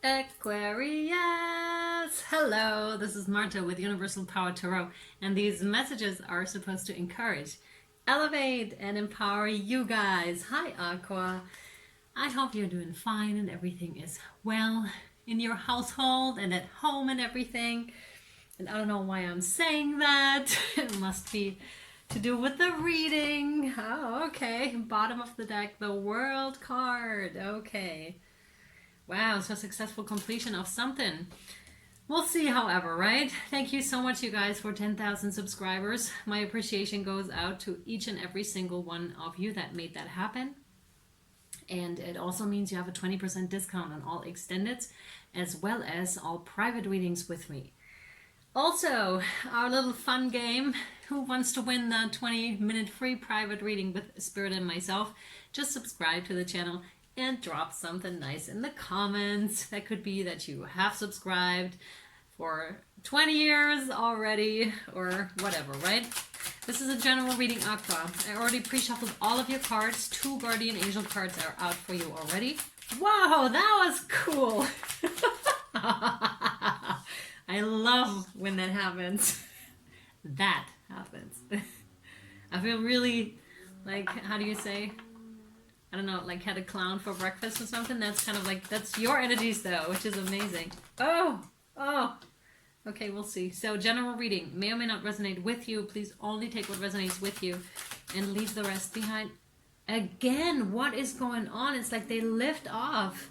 Aquarius! Hello, this is Marta with Universal Power Tarot, and these messages are supposed to encourage, elevate, and empower you guys. Hi, Aqua. I hope you're doing fine and everything is well in your household and at home and everything. And I don't know why I'm saying that. It must be to do with the reading. Oh, okay. Bottom of the deck, the World card. Okay. Wow, so successful completion of something. We'll see, however, right? Thank you so much, you guys, for 10,000 subscribers. My appreciation goes out to each and every single one of you that made that happen. And it also means you have a 20% discount on all extendeds, as well as all private readings with me. Also, our little fun game, who wants to win the 20-minute free private reading with Spirit and myself? Just subscribe to the channel and drop something nice in the comments. That could be that you have subscribed for 20 years already or whatever, right? This is a general reading, Aqua. I already pre-shuffled all of your cards. 2 Guardian Angel cards are out for you already. Wow, that was cool. I love when that happens. That happens. I feel really like, how do you say? I don't know, like had a clown for breakfast or something. That's kind of like, that's your energies though, which is amazing. Oh. Okay, we'll see. So general reading may or may not resonate with you. Please only take what resonates with you and leave the rest behind. Again, what is going on? It's like they lift off.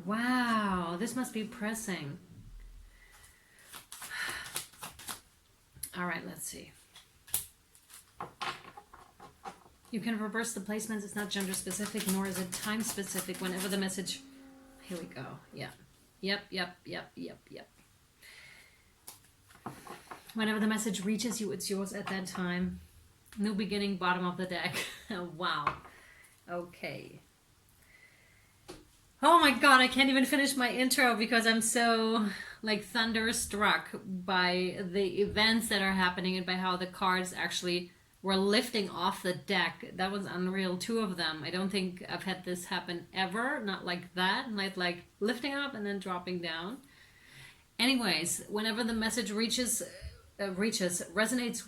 Wow, this must be pressing. All right, let's see. You can reverse the placements. It's not gender specific, nor is it time specific. Whenever the message, here we go. Yeah. Yep. Whenever the message reaches you, it's yours at that time. New beginning, bottom of the deck. Wow. Okay. Oh my God, I can't even finish my intro because I'm so like thunderstruck by the events that are happening and by how the cards actually were lifting off the deck. That was unreal. 2 of them. I don't think I've had this happen ever. Not like that. Like lifting up and then dropping down. Anyways, whenever the message resonates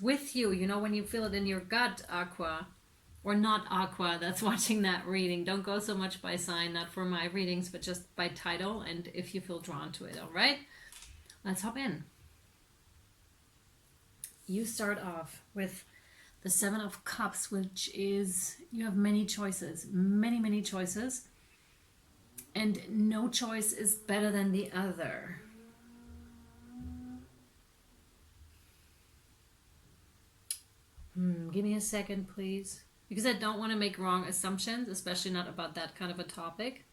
with you, you know, when you feel it in your gut, Aqua, or not Aqua, that's watching that reading. Don't go so much by sign, not for my readings, but just by title and if you feel drawn to it, all right? Let's hop in. You start off with the 7 of Cups, which is, you have many choices, many choices, and no choice is better than the other. Give me a second, please, because I don't want to make wrong assumptions, especially not about that kind of a topic.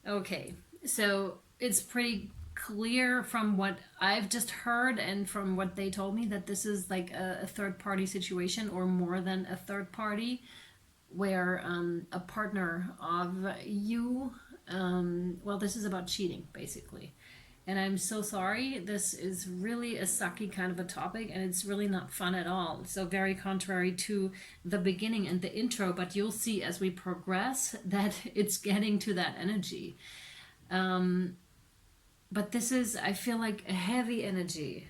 Okay, so it's pretty clear from what I've just heard and from what they told me that this is like a third-party situation, or more than a third party, where a partner of you, well, this is about cheating basically. And I'm so sorry, this is really a sucky kind of a topic, and it's really not fun at all. So very contrary to the beginning and the intro, but you'll see as we progress that it's getting to that energy. But this is, I feel like, a heavy energy,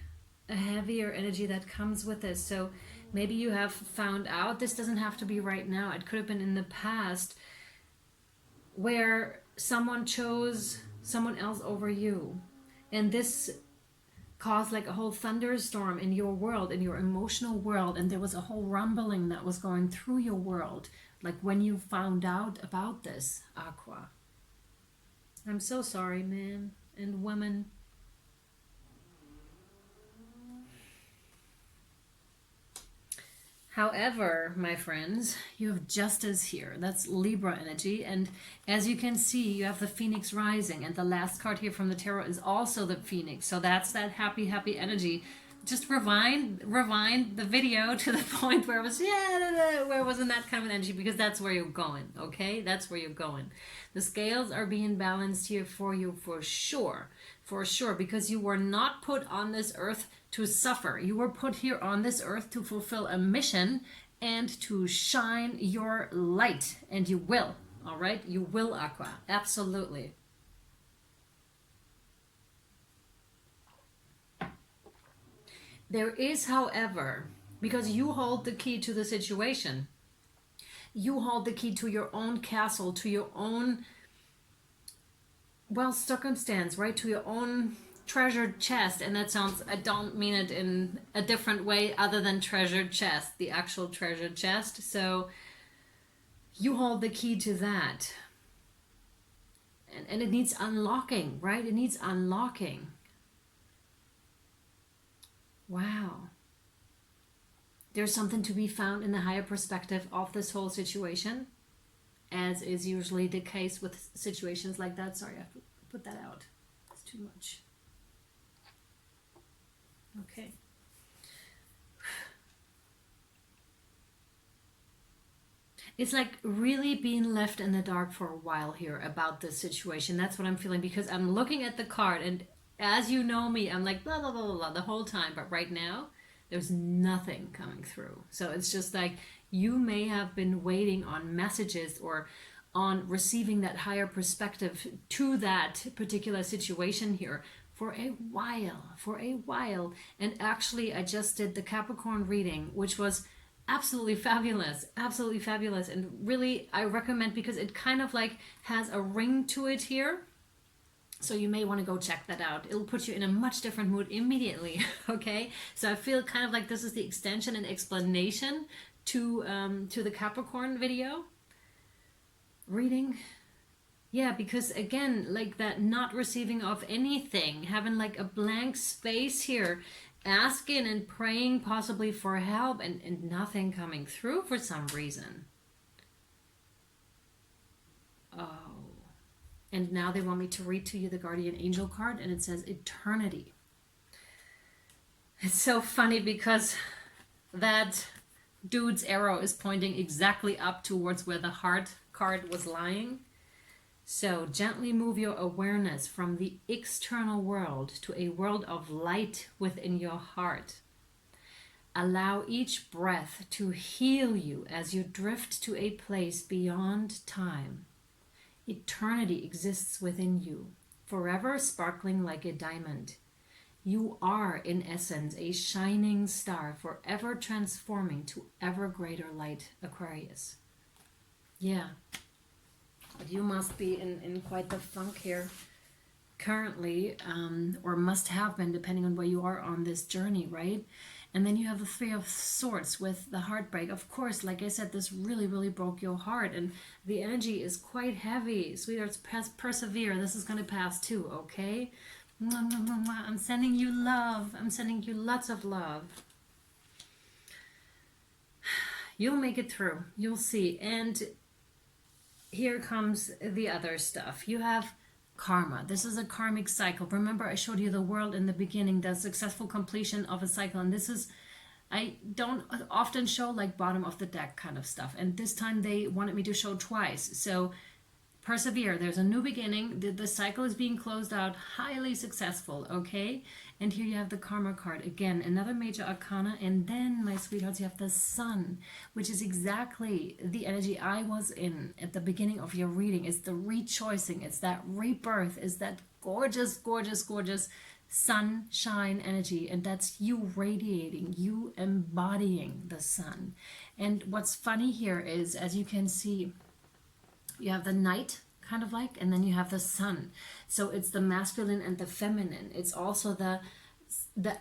a heavier energy that comes with this. So maybe you have found out, this doesn't have to be right now, it could have been in the past, where someone chose someone else over you. And this caused like a whole thunderstorm in your world, in your emotional world. And there was a whole rumbling that was going through your world, like when you found out about this, Aqua. I'm so sorry, man and woman. However, my friends, you have justice here. That's Libra energy. And as you can see, you have the Phoenix rising. And the last card here from the tarot is also the Phoenix. So that's that happy energy. Just rewind the video to the point where it was, where it wasn't that kind of an energy, because that's where you're going, okay? That's where you're going. The scales are being balanced here for you for sure, because you were not put on this earth to suffer. You were put here on this earth to fulfill a mission and to shine your light. And you will, all right? You will, Aqua. Absolutely. There is, however, because you hold the key to the situation, you hold the key to your own castle, to your own, well, circumstance, right? To your own treasured chest. And that sounds, I don't mean it in a different way other than treasured chest, the actual treasured chest. So you hold the key to that. And it needs unlocking, right? It needs unlocking. Wow. There's something to be found in the higher perspective of this whole situation, as is usually the case with situations like that. Sorry, I have to put that out. It's too much. Okay. It's like really being left in the dark for a while here about this situation. That's what I'm feeling, because I'm looking at the card, and as you know me, I'm like blah, blah, blah, blah, blah the whole time. But right now, there's nothing coming through. So it's just like you may have been waiting on messages or on receiving that higher perspective to that particular situation here for a while. And actually, I just did the Capricorn reading, which was absolutely fabulous, and really I recommend, because it kind of like has a ring to it here, so you may want to go check that out. It'll put you in a much different mood immediately. Okay, so I feel kind of like this is the extension and explanation to the Capricorn video reading. Yeah, because again, like that not receiving of anything, having like a blank space here, asking and praying possibly for help, and nothing coming through for some reason. Oh. And now they want me to read to you the Guardian Angel card, and it says eternity. It's so funny because that dude's arrow is pointing exactly up towards where the heart card was lying. So gently move your awareness from the external world to a world of light within your heart. Allow each breath to heal you as you drift to a place beyond time. Eternity exists within you, forever sparkling like a diamond. You are, in essence, a shining star, forever transforming to ever greater light, Aquarius. Yeah. But you must be in quite the funk here currently, or must have been, depending on where you are on this journey, right? And then you have the Three of Swords with the heartbreak. Of course, like I said, this really broke your heart, and the energy is quite heavy. Sweethearts, persevere. This is going to pass too, okay? I'm sending you love. I'm sending you lots of love. You'll make it through. You'll see. And here comes the other stuff. You have karma. This is a karmic cycle. Remember, I showed you the world in the beginning, the successful completion of a cycle. And this is, I don't often show like bottom of the deck kind of stuff. And this time they wanted me to show twice. So persevere. There's a new beginning. The cycle is being closed out. Highly successful, okay? And here you have the karma card. Again, another major arcana. And then, my sweethearts, you have the sun, which is exactly the energy I was in at the beginning of your reading. It's the rechoicing. It's that rebirth. It's that gorgeous sunshine energy. And that's you radiating, you embodying the sun. And what's funny here is, as you can see, you have the night, kind of like, and then you have the sun. So it's the masculine and the feminine. It's also the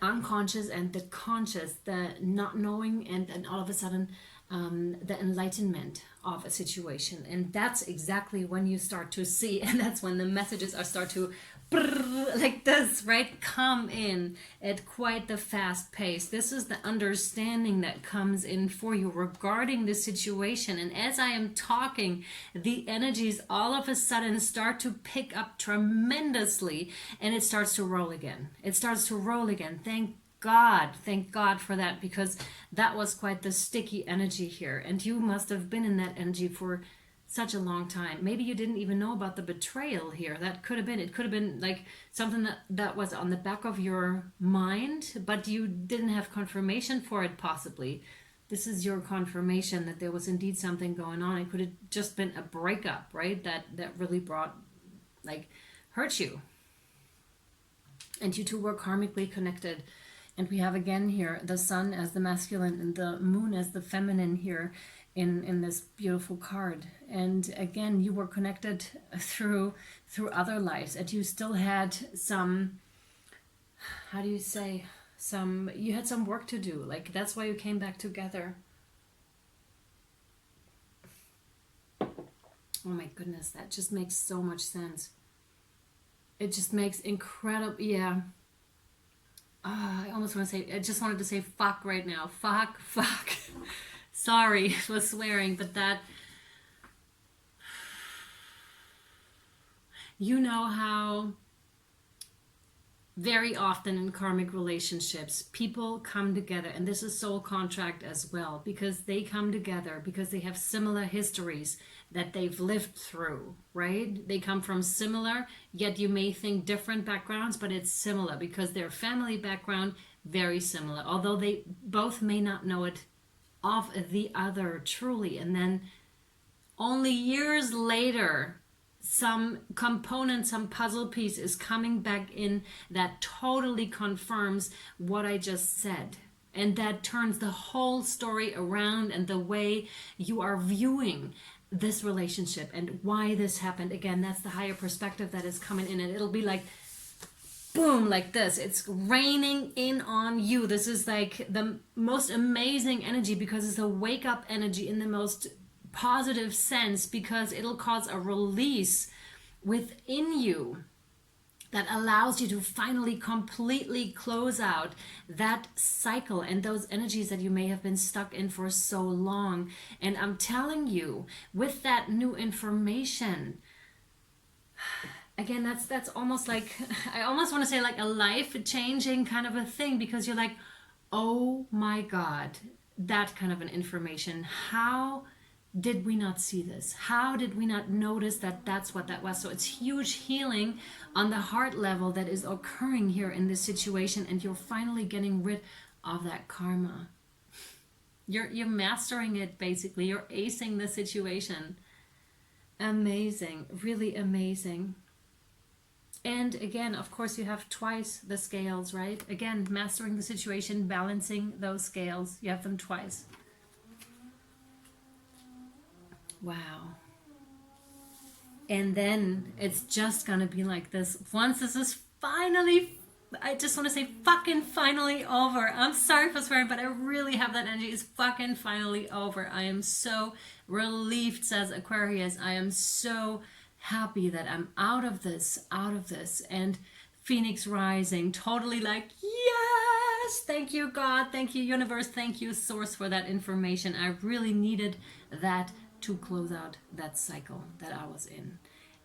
unconscious and the conscious, the not knowing, and all of a sudden the enlightenment of a situation. And that's exactly when you start to see, and that's when the messages are start to like this, right? Come in at quite the fast pace. This is the understanding that comes in for you regarding the situation. And as I am talking, the energies all of a sudden start to pick up tremendously, and it starts to roll again. It starts to roll again. Thank God for that, because that was quite the sticky energy here. And you must have been in that energy for such a long time. Maybe you didn't even know about the betrayal here. That could have been, it could have been like something that was on the back of your mind, but you didn't have confirmation for it possibly. This is your confirmation that there was indeed something going on. It could have just been a breakup, right? That really brought, like, hurt you. And you two were karmically connected. And we have again here the sun as the masculine and the moon as the feminine here in this beautiful card. And again, you were connected through other lives, and you still had some, how do you say, you had some work to do. Like, that's why you came back together. Oh my goodness, that just makes so much sense. It just makes incredible, yeah. I almost want to say, I just wanted to say fuck right now. Fuck. Sorry for swearing, but that, you know how very often in karmic relationships, people come together, and this is soul contract as well, because they come together because they have similar histories that they've lived through, right? They come from similar, yet you may think different backgrounds, but it's similar because their family background, very similar, although they both may not know it of the other truly. And then only years later, some component, some puzzle piece is coming back in that totally confirms what I just said. And that turns the whole story around, and the way you are viewing this relationship and why this happened. Again, that's the higher perspective that is coming in, and it'll be like, boom, like this. It's raining in on you. This is like the most amazing energy, because it's a wake up energy in the most positive sense, because it'll cause a release within you that allows you to finally completely close out that cycle and those energies that you may have been stuck in for so long. And I'm telling you, with that new information, again, that's almost like, I almost want to say like a life-changing kind of a thing, because you're like, oh my God, that kind of an information. How did we not see this? How did we not notice that that's what that was? So it's huge healing on the heart level that is occurring here in this situation, and you're finally getting rid of that karma. You're mastering it, basically. You're acing the situation. Amazing, really amazing. And again, of course, you have twice the scales, right? Again, mastering the situation, balancing those scales. You have them twice. Wow. And then it's just gonna be like this. Once this is finally, I just want to say fucking finally over. I'm sorry for swearing, but I really have that energy. It's fucking finally over. I am so relieved, says Aquarius. I am so happy that I'm out of this. And Phoenix rising, totally like, yes, thank you God, thank you universe, thank you source for that information. I really needed that to close out that cycle that I was in.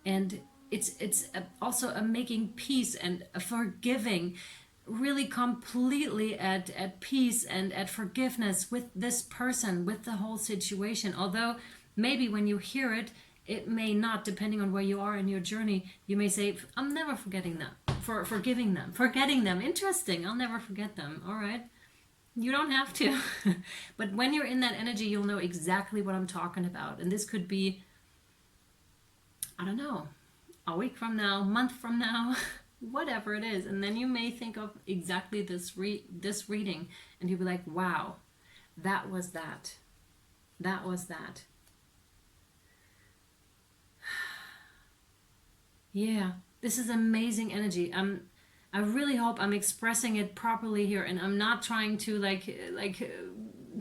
And it's also a making peace and a forgiving, really completely at peace and at forgiveness with this person, with the whole situation. Although maybe when you hear it, it may not, depending on where you are in your journey, you may say, I'm never forgetting them, forgetting them. Interesting, I'll never forget them. All right. You don't have to. But when you're in that energy, you'll know exactly what I'm talking about. And this could be, I don't know, a week from now, month from now, whatever it is. And then you may think of exactly this reading, and you'll be like, wow, that was that. That was that. Yeah, this is amazing energy. I really hope I'm expressing it properly here, and I'm not trying to like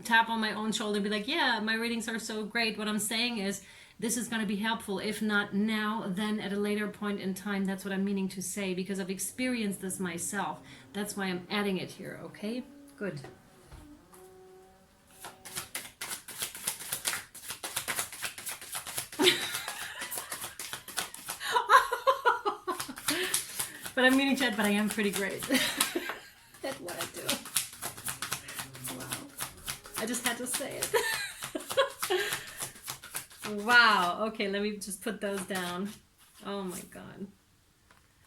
tap on my own shoulder and be like, yeah, my readings are so great. What I'm saying is this is going to be helpful. If not now, then at a later point in time. That's what I'm meaning to say, because I've experienced this myself. That's why I'm adding it here, okay? Good. But I'm meaning to add, but I am pretty great at what I do. Wow. I just had to say it. Wow. Okay, let me just put those down. Oh my God.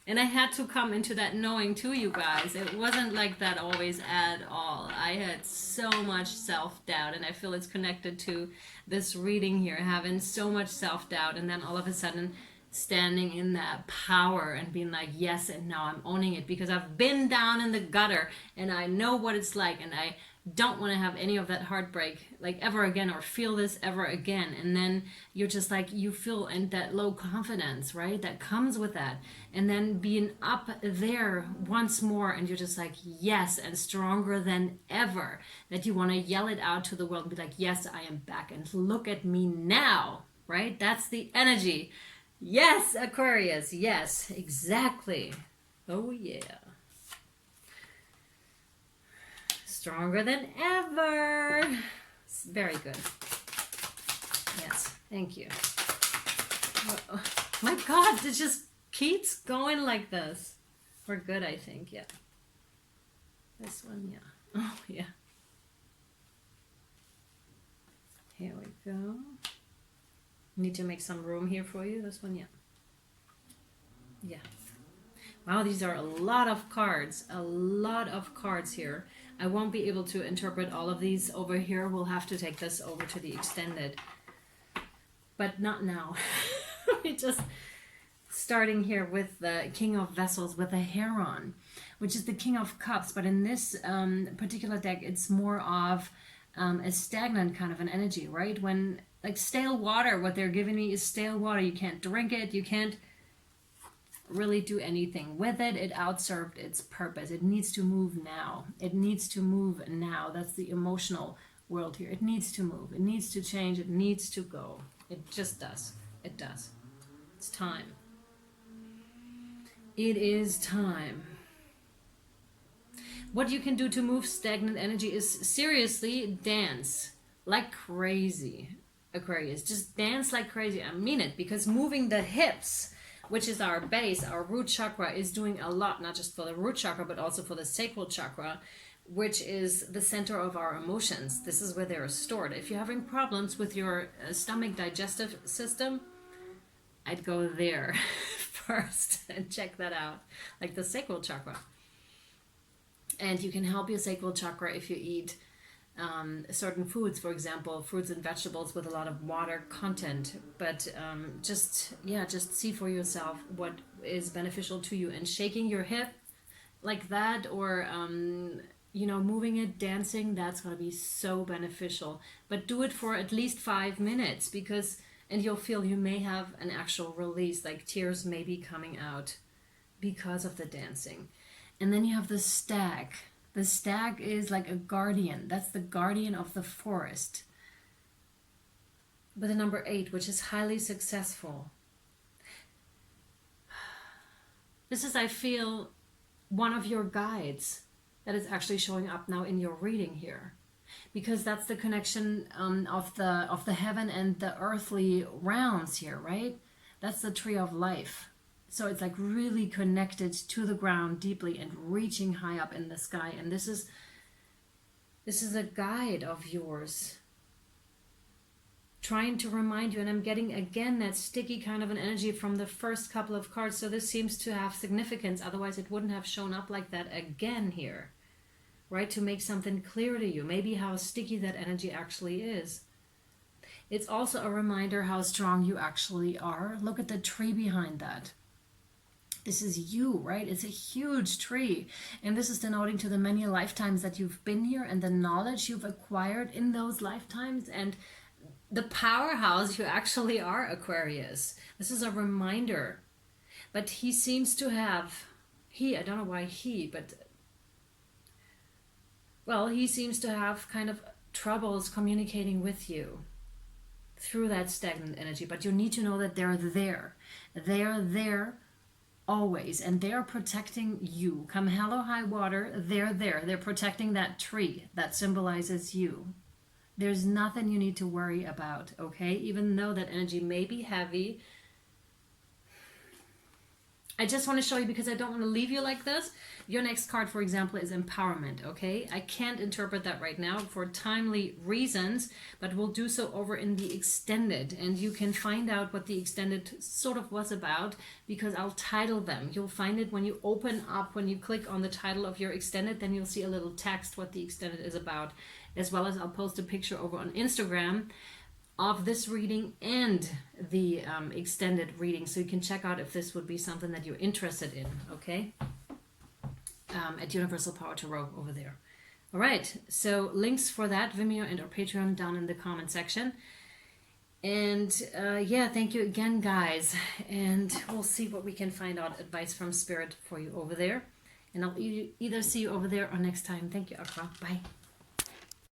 And I had to come into that knowing too, you guys. It wasn't like that always at all. I had so much self-doubt, and I feel it's connected to this reading here, having so much self-doubt, and then all of a sudden standing in that power and being like, yes, and now I'm owning it, because I've been down in the gutter and I know what it's like, and I don't want to have any of that heartbreak like ever again, or feel this ever again. And then you're just like, you feel in that low confidence, right, that comes with that, and then being up there once more, and you're just like, yes, and stronger than ever, that you want to yell it out to the world and be like, yes, I am back, and look at me now, right? That's the energy. Yes, Aquarius, yes, exactly. Oh yeah. Stronger than ever. It's very good. Yes, thank you. Oh, my God, it just keeps going like this. We're good, I think, yeah. This one, yeah. Oh, yeah. Here we go. Need to make some room here for you. This one, yeah. Yeah. Wow, these are a lot of cards. A lot of cards here. I won't be able to interpret all of these over here. We'll have to take this over to the extended. But not now. We just starting here with the King of Vessels with a Heron, which is the King of Cups. But in this particular deck, it's more of a stagnant kind of an energy, right? When, like, stale water, what they're giving me is stale water. You can't drink it. You can't really do anything with it. It outserved its purpose. It needs to move now. It needs to move now. That's the emotional world here. It needs to move. It needs to change. It needs to go. It just does. It does. It's time. It is time. What you can do to move stagnant energy is seriously dance like crazy, Aquarius. Just dance like crazy. I mean it, because moving the hips, which is our base, our root chakra, is doing a lot, not just for the root chakra, but also for the sacral chakra, which is the center of our emotions. This is where they're stored. If you're having problems with your stomach digestive system, I'd go there first and check that out, like the sacral chakra. And you can help your sacral chakra if you eat certain foods, for example, fruits and vegetables with a lot of water content. But just see for yourself what is beneficial to you. And shaking your hip like that, or moving it, dancing, that's going to be so beneficial. But do it for at least 5 minutes, and you'll feel you may have an actual release, like tears may be coming out because of the dancing. And then you have the stag. The stag is like a guardian. That's the guardian of the forest. But the number 8, which is highly successful. This is, I feel, one of your guides that is actually showing up now in your reading here. Because that's the connection of the heaven and the earthly realms here, right? That's the tree of life. So it's like really connected to the ground deeply and reaching high up in the sky. And this is a guide of yours, trying to remind you. And I'm getting again that sticky kind of an energy from the first couple of cards. So this seems to have significance. Otherwise it wouldn't have shown up like that again here, right? To make something clear to you, maybe how sticky that energy actually is. It's also a reminder how strong you actually are. Look at the tree behind that. This is you, right? It's a huge tree. And this is denoting to the many lifetimes that you've been here, and the knowledge you've acquired in those lifetimes, and the powerhouse you actually are, Aquarius. This is a reminder. But he seems to have, I don't know why he seems to have kind of troubles communicating with you through that stagnant energy. But you need to know that they're there. They're there always, and they're protecting you. Come hell or high water, they're there. They're protecting that tree that symbolizes you. There's nothing you need to worry about, okay? Even though that energy may be heavy, I just want to show you because I don't want to leave you like this. Your next card, for example, is empowerment, okay? I can't interpret that right now for timely reasons, but we'll do so over in the extended, and you can find out what the extended sort of was about because I'll title them. You'll find it when you open up, when you click on the title of your extended, then you'll see a little text what the extended is about, as well as I'll post a picture over on Instagram of this reading and the extended reading, so you can check out if this would be something that you're interested in, okay? At Universal Power Tarot over there. All right, so links for that, Vimeo and or Patreon, down in the comment section. And yeah, thank you again, guys. And we'll see what we can find out, advice from Spirit for you over there. And I'll either see you over there or next time. Thank you, Aqua. Bye.